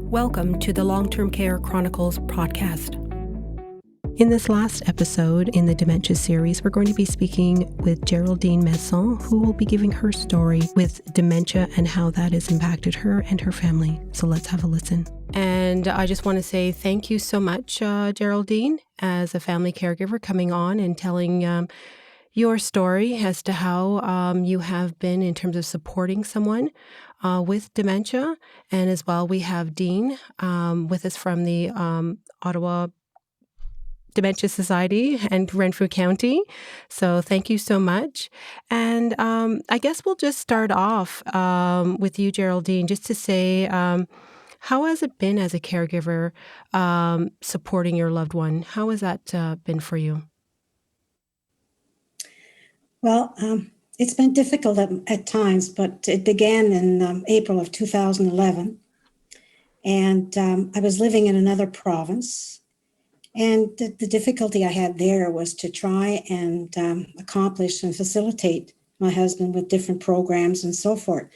Welcome to the Long-Term Care Chronicles podcast. In this last episode in the Dementia series, we're going to be speaking with Geraldine Mason, who will be giving her story with dementia and how that has impacted her and her family. So let's have a listen. And I just want to say thank you so much, Geraldine, as a family caregiver, coming on and telling your story as to how you have been in terms of supporting someone with dementia. And as well, we have Dean with us from the Ottawa Dementia Society and Renfrew County. So thank you so much. And I guess we'll just start off with you, Geraldine, just to say, how has it been as a caregiver supporting your loved one? How has that been for you? Well, it's been difficult at times, but it began in April of 2011. And I was living in another province. And the difficulty I had there was to try and accomplish and facilitate my husband with different programs and so forth.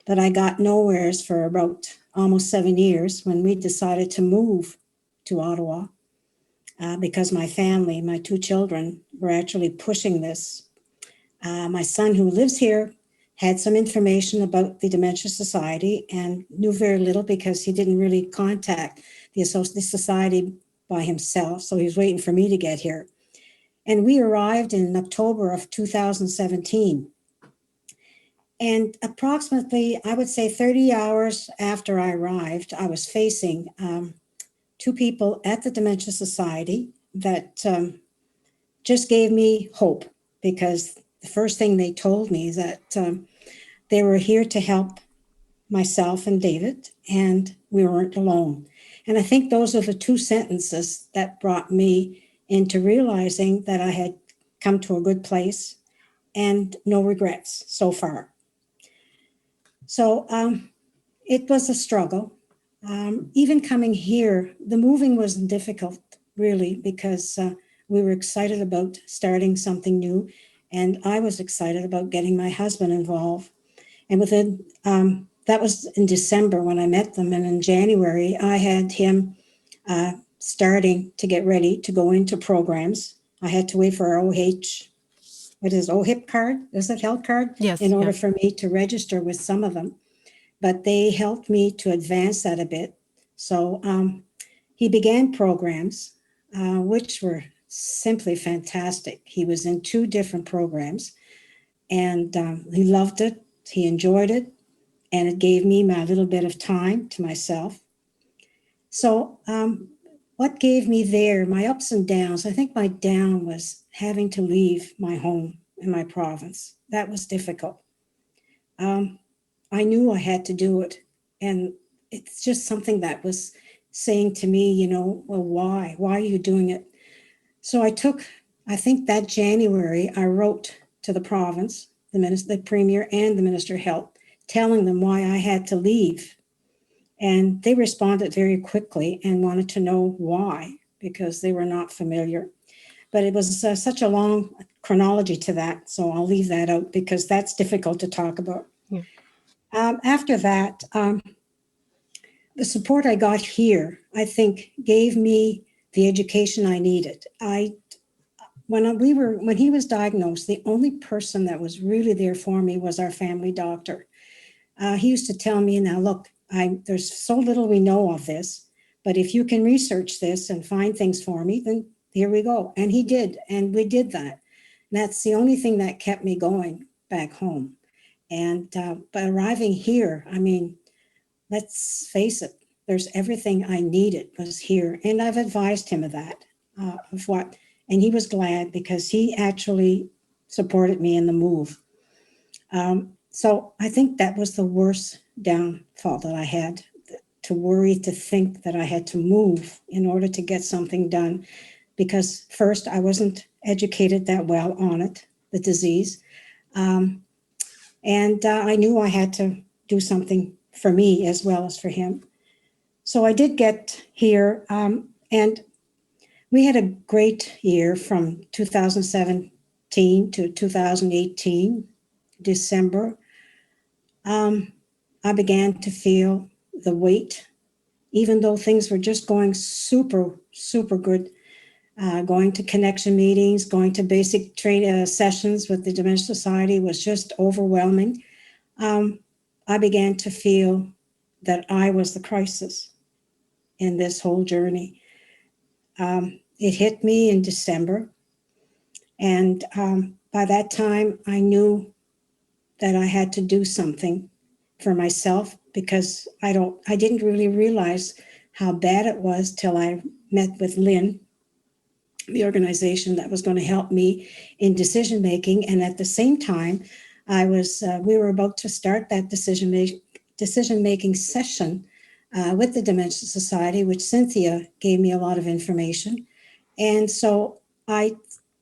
But I got nowheres for about almost 7 years when we decided to move to Ottawa because my family, my two children, were actually pushing this. My son, who lives here, had some information about the Dementia Society and knew very little because he didn't really contact the society by himself. So he was waiting for me to get here. And we arrived in October of 2017. And approximately, I would say 30 hours after I arrived, I was facing two people at the Dementia Society that just gave me hope, because the first thing they told me is that they were here to help myself and David, and we weren't alone. And I think those are the two sentences that brought me into realizing that I had come to a good place and no regrets so far. So it was a struggle. Even coming here, the moving was difficult, really, because we were excited about starting something new. And I was excited about getting my husband involved. And within, that was in December when I met them. And in January, I had him starting to get ready to go into programs. I had to wait for our OHIP card? Is it health card? Yes. In order for me to register with some of them. But they helped me to advance that a bit. So he began programs, which were simply fantastic. He was in 2 different programs, and he loved it. He enjoyed it, and it gave me my little bit of time to myself. So what gave me there, my ups and downs, I think my down was having to leave my home in my province. That was difficult. I knew I had to do it, and it's just something that was saying to me, well, why? Why are you doing it? So I think that January, I wrote to the province, the Premier and the Minister of Health, telling them why I had to leave. And they responded very quickly and wanted to know why, because they were not familiar. But it was such a long chronology to that, so I'll leave that out because that's difficult to talk about. Yeah. After that, the support I got here, I think, gave me the education I needed. When he was diagnosed, the only person that was really there for me was our family doctor. He used to tell me, now look, there's so little we know of this, but if you can research this and find things for me, then here we go. And he did, and we did that. And that's the only thing that kept me going back home. And but arriving here, I mean, let's face it, there's everything I needed was here. And I've advised him of that, and he was glad because he actually supported me in the move. So I think that was the worst downfall that I had, to worry, to think that I had to move in order to get something done. Because first, I wasn't educated that well on it, the disease. And I knew I had to do something for me as well as for him. So I did get here, and we had a great year from 2017 to 2018, December. I began to feel the weight even though things were just going super, super good, going to connection meetings, going to basic sessions with the Dementia Society was just overwhelming. I began to feel that I was the crisis in this whole journey. It hit me in December. And by that time, I knew that I had to do something for myself, because I didn't really realize how bad it was till I met with Lynn, the organization that was going to help me in decision making. And at the same time, we were about to start that decision making session with the Dementia Society, which Cynthia gave me a lot of information. And so I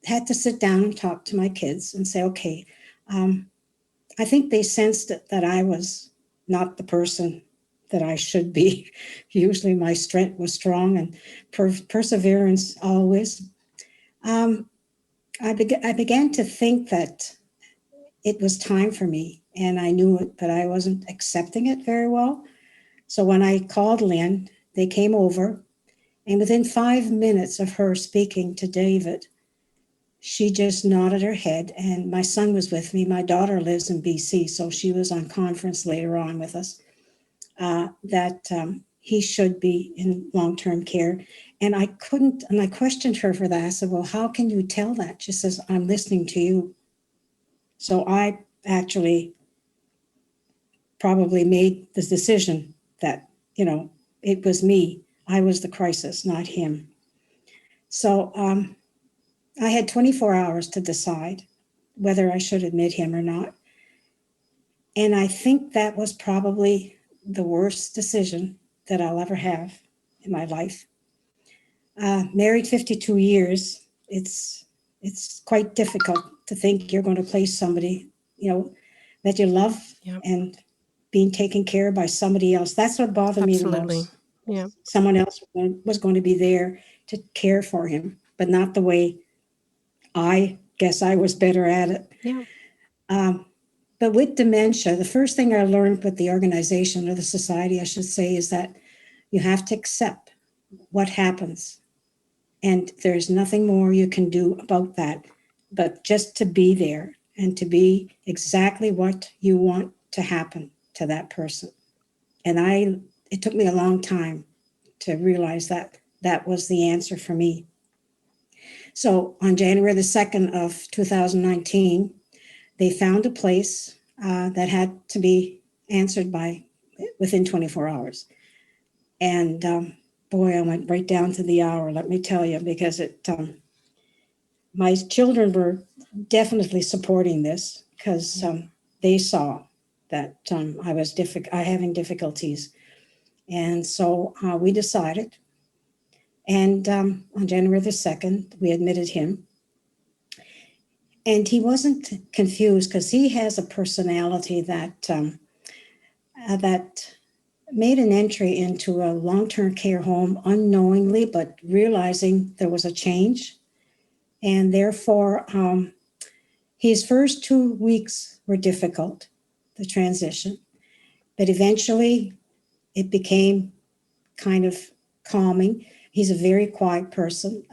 had to sit down and talk to my kids and say, okay, I think they sensed that I was not the person that I should be. Usually my strength was strong and perseverance always. I began to think that it was time for me, and I knew it, but I wasn't accepting it very well. So when I called Lynn, they came over, and within 5 minutes of her speaking to David, she just nodded her head, and my son was with me. My daughter lives in BC, so she was on conference later on with us, that he should be in long-term care. And I questioned her for that. I said, well, how can you tell that? She says, I'm listening to you. So I actually probably made this decision that, it was me. I was the crisis, not him. So I had 24 hours to decide whether I should admit him or not. And I think that was probably the worst decision that I'll ever have in my life. Married 52 years, it's quite difficult to think you're going to place somebody, that you love, Yep. and being taken care of by somebody else. That's what bothered me the most. Yeah. Someone else was going to be there to care for him, but not the way I guess I was better at it. Yeah. But with dementia, the first thing I learned with the organization, or the society, I should say, is that you have to accept what happens. And there's nothing more you can do about that, but just to be there and to be exactly what you want to happen to that person. And it took me a long time to realize that that was the answer for me. So on January the 2nd of 2019, they found a place that had to be answered within 24 hours. And boy, I went right down to the hour, let me tell you, because my children were definitely supporting this, because they saw that I was having difficulties. And so we decided. And on January the 2nd, we admitted him. And he wasn't confused, because he has a personality that made an entry into a long-term care home unknowingly, but realizing there was a change. And therefore, his first 2 weeks were difficult, the transition. But eventually, it became kind of calming. He's a very quiet person.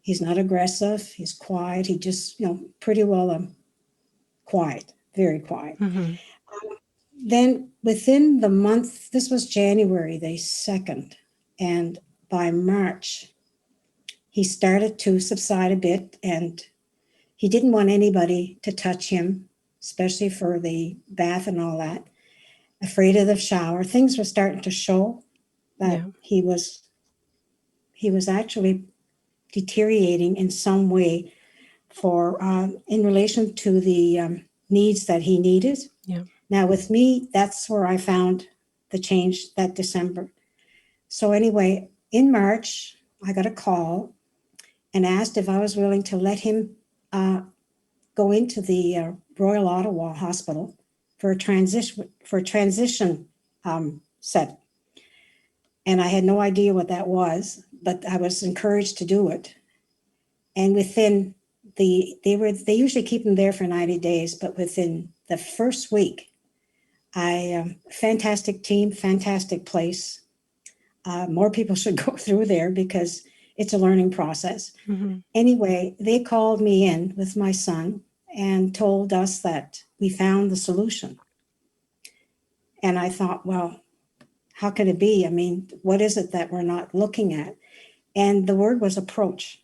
He's not aggressive. He's quiet. He just, pretty well quiet, very quiet. Mm-hmm. Then within the month, this was January the 2nd, and by March, he started to subside a bit, and he didn't want anybody to touch him, especially for the bath and all that. Afraid of the shower. Things were starting to show that he was actually deteriorating in some way in relation to the needs that he needed. Yeah. Now with me, that's where I found the change that December. So anyway, in March, I got a call and asked if I was willing to let him go into the Royal Ottawa Hospital for a transition set. And I had no idea what that was, but I was encouraged to do it. And within they usually keep them there for 90 days, but within the first week, Fantastic team, fantastic place. More people should go through there because it's a learning process. Mm-hmm. Anyway, they called me in with my son and told us that we found the solution. And I thought, well, how could it be? I mean, what is it that we're not looking at? And the word was approach.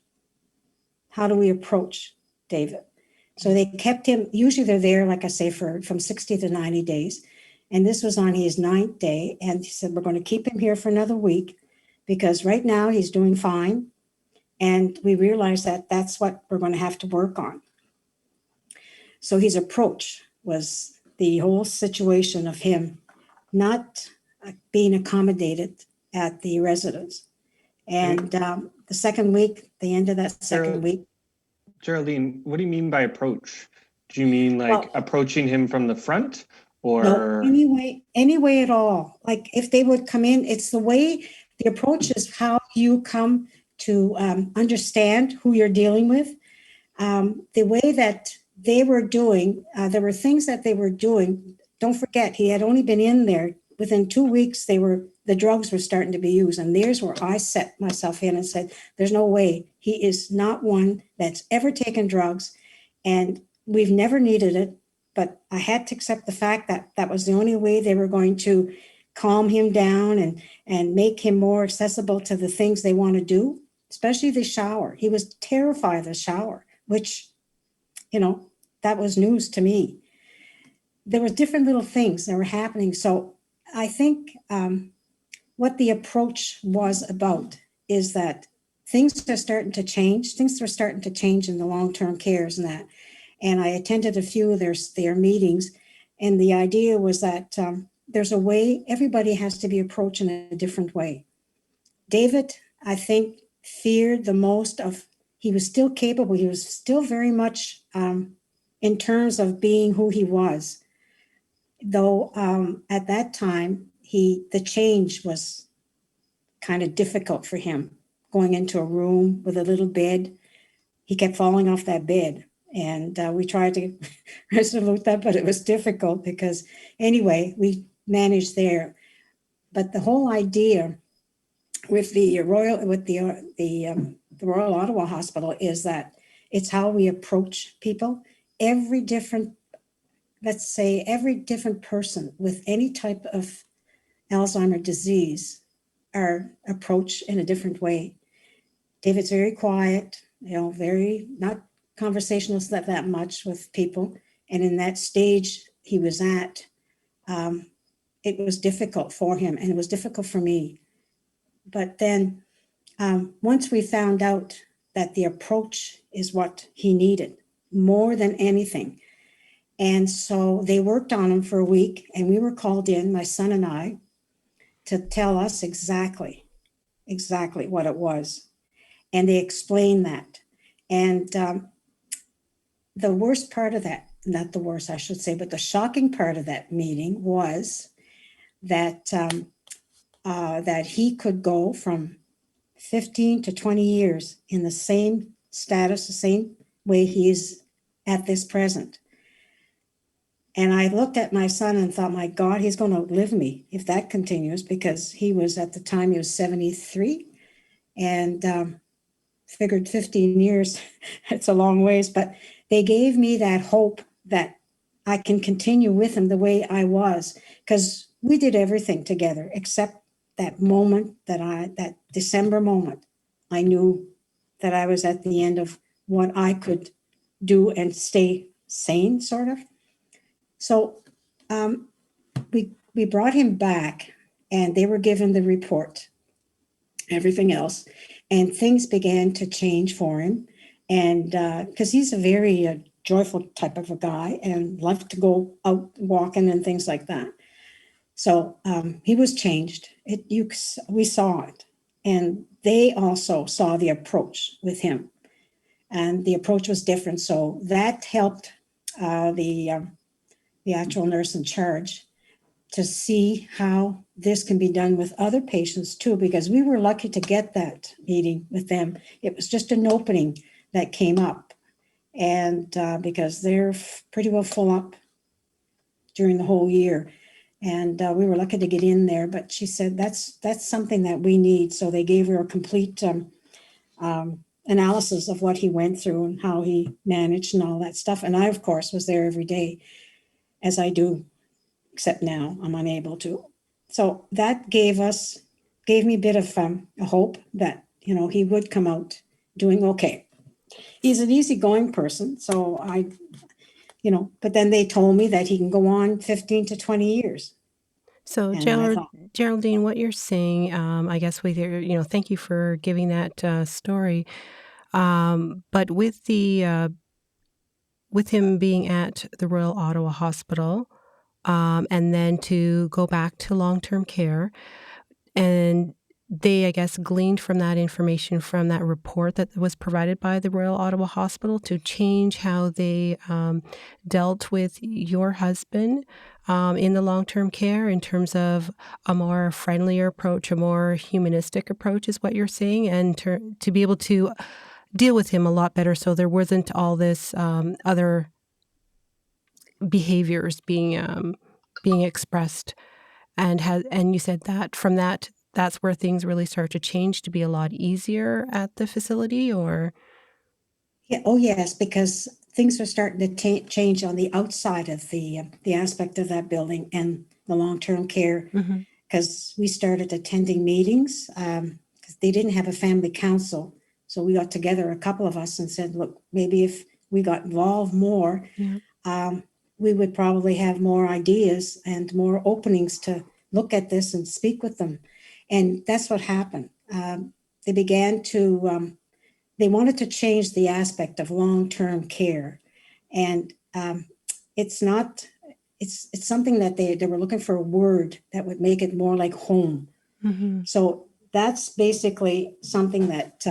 How do we approach David? So they kept him, usually they're there, like I say, from 60 to 90 days. And this was on his 9th day. And he said, we're going to keep him here for another week because right now he's doing fine. And we realized that that's what we're going to have to work on. So his approach was the whole situation of him not being accommodated at the residence. And the second week, the end of that second week. Geraldine, what do you mean by approach? Do you mean like approaching him from the front or? No, any way at all. Like if they would come in, it's the way, the approach is how you come to understand who you're dealing with. The way that they were doing, there were things that they were doing. Don't forget, he had only been in there. Within 2 weeks, the drugs were starting to be used. And there's where I set myself in and said, there's no way. He is not one that's ever taken drugs. And we've never needed it. But I had to accept the fact that that was the only way they were going to calm him down and make him more accessible to the things they want to do, especially the shower. He was terrified of the shower, which, that was news to me. There were different little things that were happening. So I think what the approach was about is that things are starting to change. Things are starting to change in the long-term cares and that. And I attended a few of their meetings. And the idea was that there's a way, everybody has to be approached in a different way. David, I think, feared the most of, he was still capable. He was still very much in terms of being who he was. Though at that time, the change was kind of difficult for him. Going into a room with a little bed, he kept falling off that bed. And we tried to resolve that, but it was difficult because anyway, we managed there. But the whole idea with the Royal Ottawa Hospital is that it's how we approach people. Every different person with any type of Alzheimer's disease are approached in a different way. David's very quiet, very not conversational that much with people. And in that stage he was at, it was difficult for him and it was difficult for me. But then once we found out that the approach is what he needed more than anything. And so they worked on him for a week and we were called in, my son and I, to tell us exactly what it was. And they explained that. And the worst part of that, not the worst, I should say, but the shocking part of that meeting was that that he could go from 15 to 20 years in the same status, the same way he is at this present. And I looked at my son and thought, my God, he's going to outlive me if that continues, because he was, at the time, he was 73 and figured 15 years, it's a long ways, but they gave me that hope that I can continue with him the way I was, because we did everything together except that moment, that December moment. I knew that I was at the end of what I could do and stay sane, sort of. So we brought him back and they were given the report, everything else, and things began to change for him. And because he's a very joyful type of a guy and loved to go out walking and things like that. So he was changed. We saw it. And they also saw the approach with him. And the approach was different. So that helped the actual nurse in charge to see how this can be done with other patients too, because we were lucky to get that meeting with them. It was just an opening that came up. And because they're pretty well full up during the whole year. And we were lucky to get in there, but she said, that's something that we need. So they gave her a complete analysis of what he went through and how he managed and all that stuff. And I, of course, was there every day, as I do, except now I'm unable to. So that gave me a bit of a hope that, he would come out doing okay. He's an easygoing person, so but then they told me that he can go on 15 to 20 years. So, Geraldine, what you're saying, I guess with your, thank you for giving that story. But with with him being at the Royal Ottawa Hospital, and then to go back to long-term care, and they, I guess, gleaned from that information from that report that was provided by the Royal Ottawa Hospital to change how they dealt with your husband in the long-term care in terms of a more friendlier approach, a more humanistic approach is what you're saying, and to be able to deal with him a lot better so there wasn't all this other behaviors being expressed. And you said that from that's where things really start to change to be a lot easier at the facility, or? Yeah. Oh, yes, because things are starting to change on the outside of the aspect of that building and the long-term care, because we started attending meetings because they didn't have a family council. So we got together, a couple of us, and said, look, maybe if we got involved more, we would probably have more ideas and more openings to look at this and speak with them. And that's what happened. They began to, they wanted to change the aspect of long-term care. And it's something that they were looking for a word that would make it more like home. So that's basically something that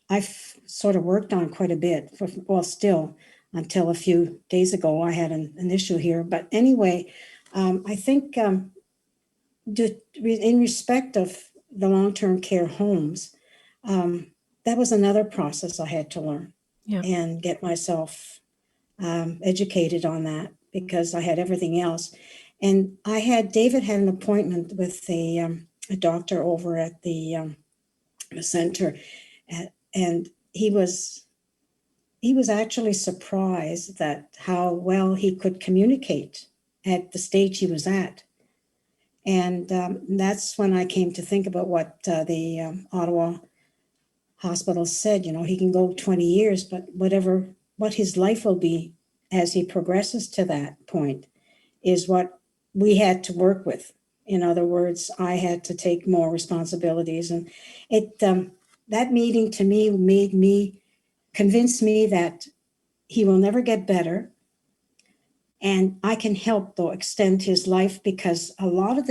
I've sort of worked on quite a bit, still, until a few days ago, I had an issue here. But anyway, I think in respect of the long-term care homes, that was another process I had to learn and get myself educated on that, because I had everything else. And David had an appointment with a doctor over at the center, and he was actually surprised that how well he could communicate at the stage he was at. And that's when I came to think about what the Ottawa hospital said. He can go 20 years, but what his life will be as he progresses to that point is what we had to work with. In other words, I had to take more responsibilities. And that meeting to me convinced me that he will never get better. And I can help, though, extend his life, because a lot of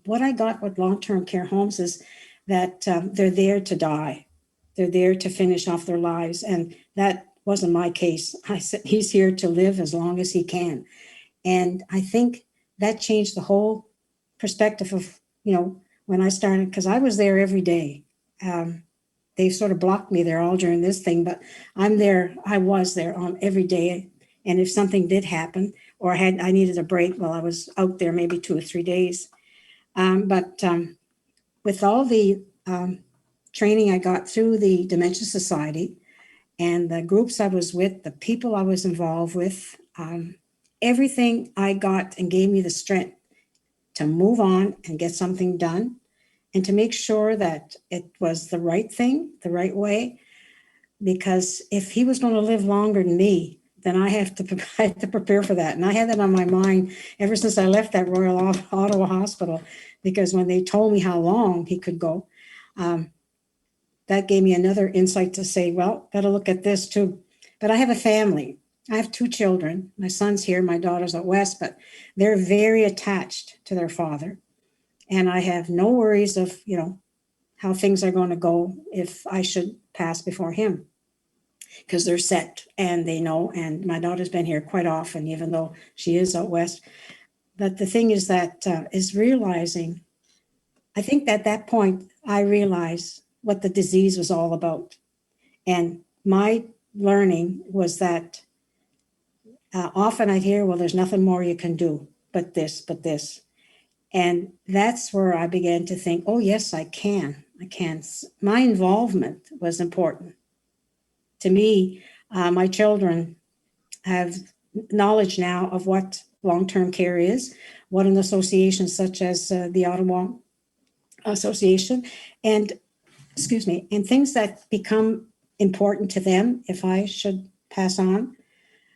what I got with long-term care homes is that they're there to die. They're there to finish off their lives. And that wasn't my case. I said, he's here to live as long as he can. And I think that changed the whole perspective of, when I started, because I was there every day. They sort of blocked me there all during this thing, but I was there on every day. And if something did happen, or I needed a break, I was out there maybe 2 or 3 days. But with all the training I got through the Dementia Society and the groups I was with, the people I was involved with, everything I got and gave me the strength to move on and get something done, and to make sure that it was the right thing, the right way. Because if he was going to live longer than me, then I had to prepare for that. And I had that on my mind ever since I left that Royal Ottawa Hospital, because when they told me how long he could go, that gave me another insight to say, well, better look at this too. But I have a family. I have 2 children. My son's here, my daughter's out west, but they're very attached to their father. And I have no worries of, how things are going to go if I should pass before him, because they're set and they know. And my daughter's been here quite often, even though she is out west. But the thing is that is realizing, I think at that point, I realized what the disease was all about. And my learning was that often I'd hear, well, there's nothing more you can do but this. And that's where I began to think, oh, yes, I can. My involvement was important. To me, my children have knowledge now of what long-term care is, what an association such as the Ottawa Association, and and things that become important to them, if I should pass on.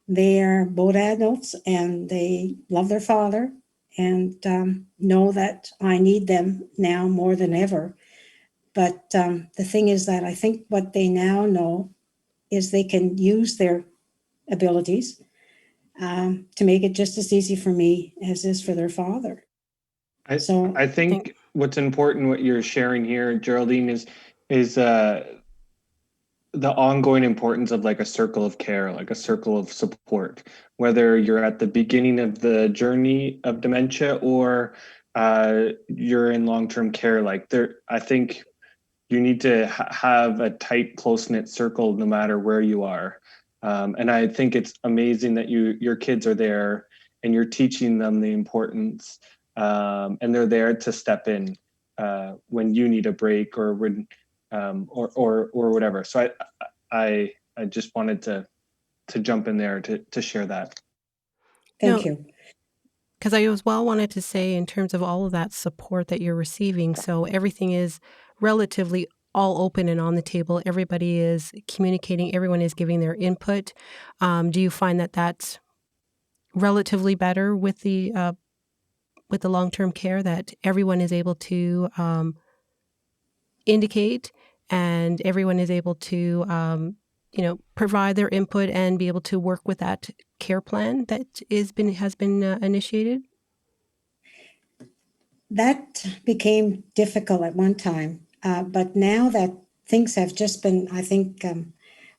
They are both adults and they love their father and know that I need them now more than ever. But the thing is that I think what they now know is they can use their abilities to make it just as easy for me as is for their father. I think what's important, what you're sharing here, Geraldine, is the ongoing importance of like a circle of care, like a circle of support, whether you're at the beginning of the journey of dementia or you're in long-term care. I think you need to have a tight, close-knit circle no matter where you are. And I think it's amazing that your kids are there and you're teaching them the importance, and they're there to step in when you need a break or when or whatever. So I just wanted to jump in there to share that. Thank you. Because I as well wanted to say, in terms of all of that support that you're receiving, so everything is relatively all open and on the table. Everybody is communicating. Everyone is giving their input. Do you find that that's relatively better with the long-term care, that everyone is able to indicate and everyone is able to provide their input and be able to work with that care plan that has been initiated? That became difficult at one time, but now that things have just been, I think,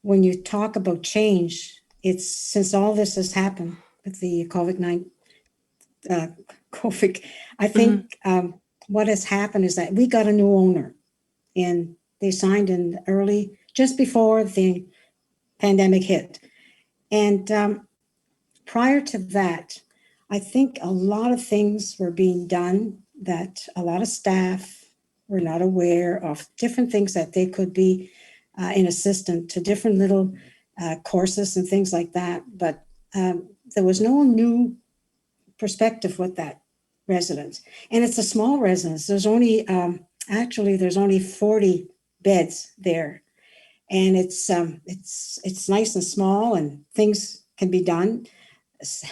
when you talk about change, it's since all this has happened with the COVID, I think what has happened is that we got a new owner, and they signed in early, just before the pandemic hit. And prior to that, I think a lot of things were being done that a lot of staff were not aware of, different things that they could be an assistant to different little courses and things like that. But there was no new perspective with that residence. And it's a small residence. There's only, there's only 40 beds there. And it's nice and small and things can be done.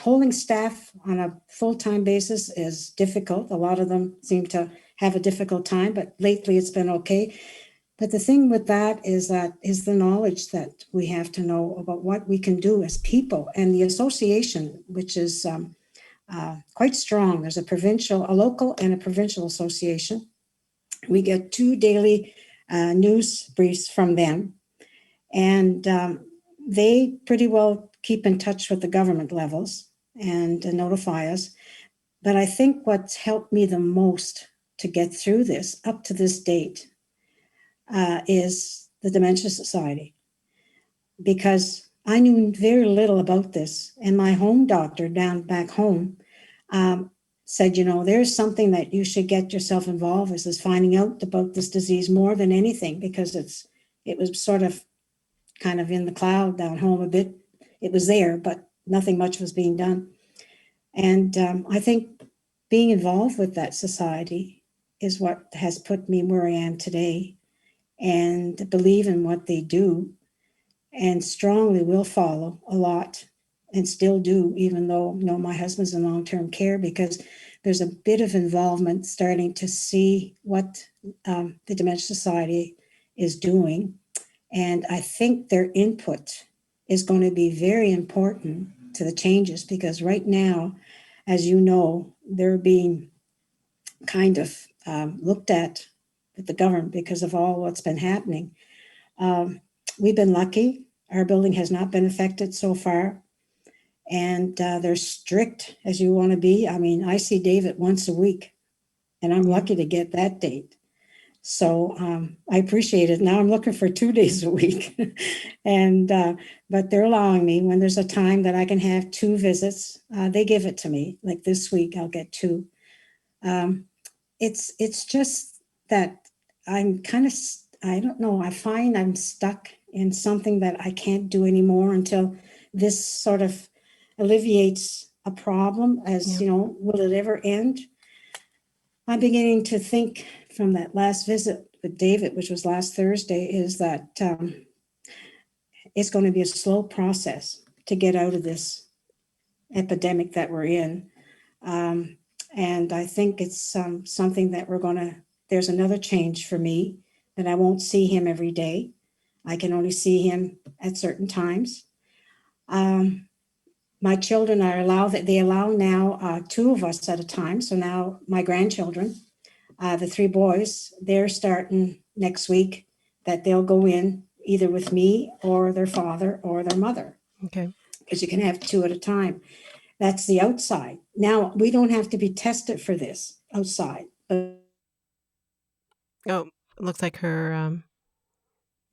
Holding staff on a full-time basis is difficult. A lot of them seem to have a difficult time, but lately it's been okay. But the thing with that is the knowledge that we have to know about what we can do as people, and the association, which is quite strong. There's a local and a provincial association. We get 2 daily news briefs from them, and they pretty well keep in touch with the government levels and notify us. But I think what's helped me the most to get through this up to this date is the Dementia Society, because I knew very little about this. And my home doctor back home said, there's something that you should get yourself involved with, is finding out about this disease more than anything, because it was sort of kind of in the cloud down home a bit. It was there, but nothing much was being done. And I think being involved with that society is what has put me where I am today, and believe in what they do, and strongly will follow a lot, and still do, even though my husband's in long-term care, because there's a bit of involvement starting to see what the Dementia Society is doing. And I think their input is going to be very important to the changes, because right now, as you know, they're being kind of looked at with the government because of all what's been happening. We've been lucky. Our building has not been affected so far. And they're strict as you want to be. I mean, I see David once a week, and I'm lucky to get that date. So I appreciate it. Now I'm looking for 2 days a week. And but they're allowing me, when there's a time that I can have 2 visits, they give it to me. Like this week, I'll get 2. It's just that I'm kind of, I don't know, I find I'm stuck in something that I can't do anymore until this sort of alleviates a problem. As Yeah. you know, will it ever end? I'm beginning to think from that last visit with David, which was last Thursday, is that it's going to be a slow process to get out of this epidemic that we're in. And I think it's something that there's another change for me, that I won't see him every day. I can only see him at certain times. My children they allow now 2 of us at a time. So now my grandchildren, the 3 boys, they're starting next week that they'll go in either with me or their father or their mother. Okay. Because you can have 2 at a time. That's the outside. Now, we don't have to be tested for this outside. But Oh, it looks like her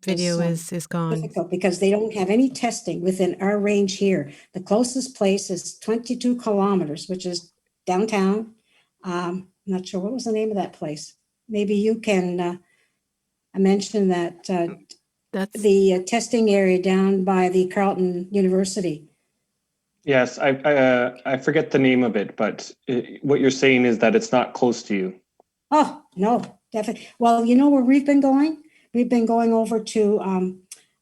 video is gone. difficult because they don't have any testing within our range here. The closest place is 22 kilometers, which is downtown. I'm not sure, what was the name of that place? Maybe you can mention that. That's the testing area down by the Carleton University. Yes, I forget the name of it, but what you're saying is that it's not close to you. Oh, no, definitely. Well, you know where we've been going? We've been going over to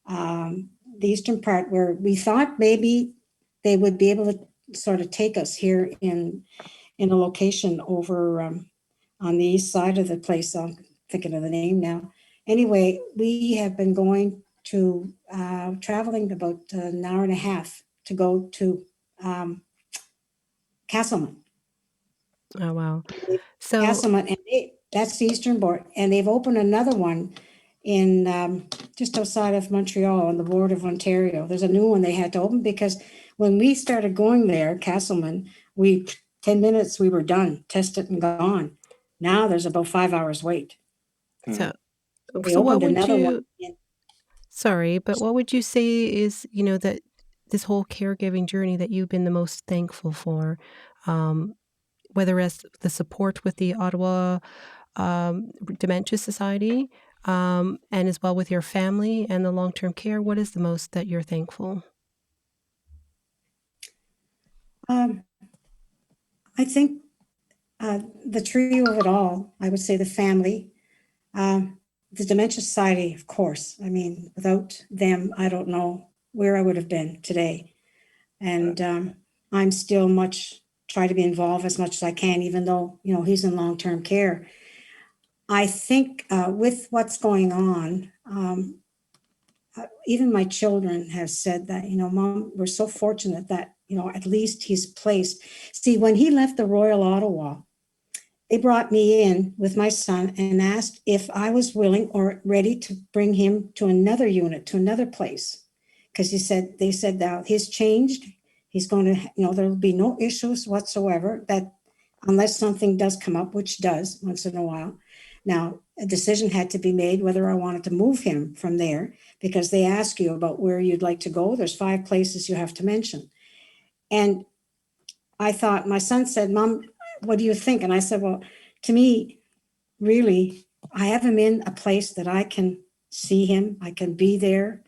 the eastern part, where we thought maybe they would be able to sort of take us here in a location over on the east side of the place. I'm thinking of the name now. Anyway, we have been going to traveling about an hour and a half to go to Castleman. Oh, wow. So Castleman, and that's the eastern board, and they've opened another one in just outside of Montreal on the border of Ontario. There's a new one they had to open because when we started going there, Castleman, 10 minutes we were done, tested and gone. Now there's about 5 hours wait. so They so what opened would another you one. sorry, but what would you say is, that this whole caregiving journey that you've been the most thankful for, whether it's the support with the Ottawa Dementia Society, and as well with your family and the long-term care, what is the most that you're thankful? I think the trio of it all, I would say the family, the Dementia Society, of course. I mean, without them, I don't know where I would have been today. And I'm still try to be involved as much as I can, even though, he's in long-term care. I think with what's going on, even my children have said that, Mom, we're so fortunate that, at least he's placed. See, when he left the Royal Ottawa, they brought me in with my son and asked if I was willing or ready to bring him to another unit, to another place. Because they said now he's changed. He's going to, there'll be no issues whatsoever, that unless something does come up, which does once in a while. Now, a decision had to be made whether I wanted to move him from there, because they ask you about where you'd like to go. There's 5 places you have to mention. And I thought, my son said, Mom, what do you think? And I said, well, to me, really, I have him in a place that I can see him. I can be there.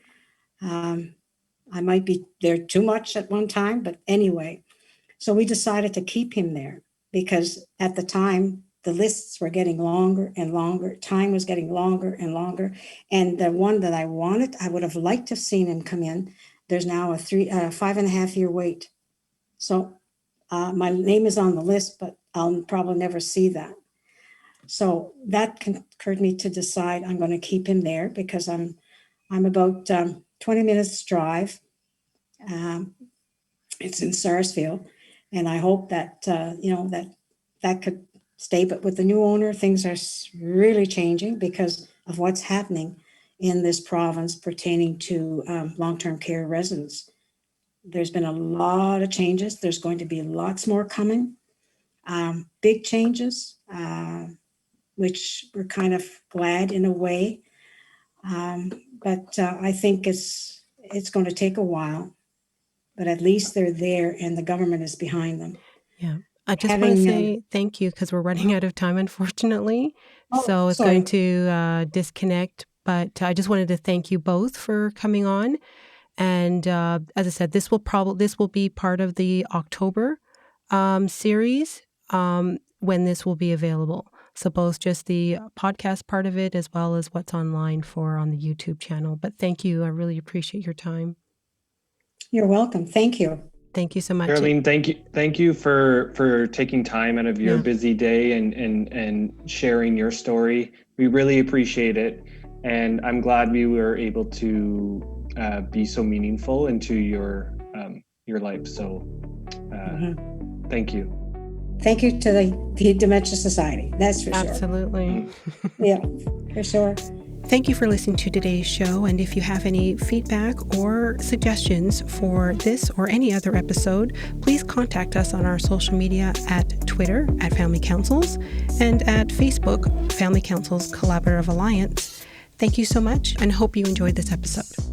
I might be there too much at one time, but anyway. So we decided to keep him there because at the time, the lists were getting longer and longer. Time was getting longer and longer. And the one that I wanted, I would have liked to have seen him come in. There's now a 5.5 year wait. So my name is on the list, but I'll probably never see that. So that occurred me to decide I'm going to keep him there because I'm about 20 minutes drive. It's in Sarsfield, and I hope that that could stay. But with the new owner, things are really changing because of what's happening in this province pertaining to long-term care residents. There's been a lot of changes. There's going to be lots more coming, big changes, which we're kind of glad in a way. But I think it's going to take a while, but at least they're there and the government is behind them. Yeah. I just want to say thank you because we're running out of time, unfortunately. So it's going to disconnect. But I just wanted to thank you both for coming on. And as I said, this will be part of the October series when this will be available. So both just the podcast part of it as well as what's online on the YouTube channel. But thank you. I really appreciate your time. You're welcome. Thank you. Thank you so much. Geraldine, thank you for taking time out of your busy day and sharing your story. We really appreciate it. And I'm glad we were able to be so meaningful into your life. So thank you. Thank you to the Dementia Society. That's for sure. Absolutely. Yeah, for sure. Thank you for listening to today's show. And if you have any feedback or suggestions for this or any other episode, please contact us on our social media at Twitter at Family Councils and at Facebook, Family Councils Collaborative Alliance. Thank you so much and hope you enjoyed this episode.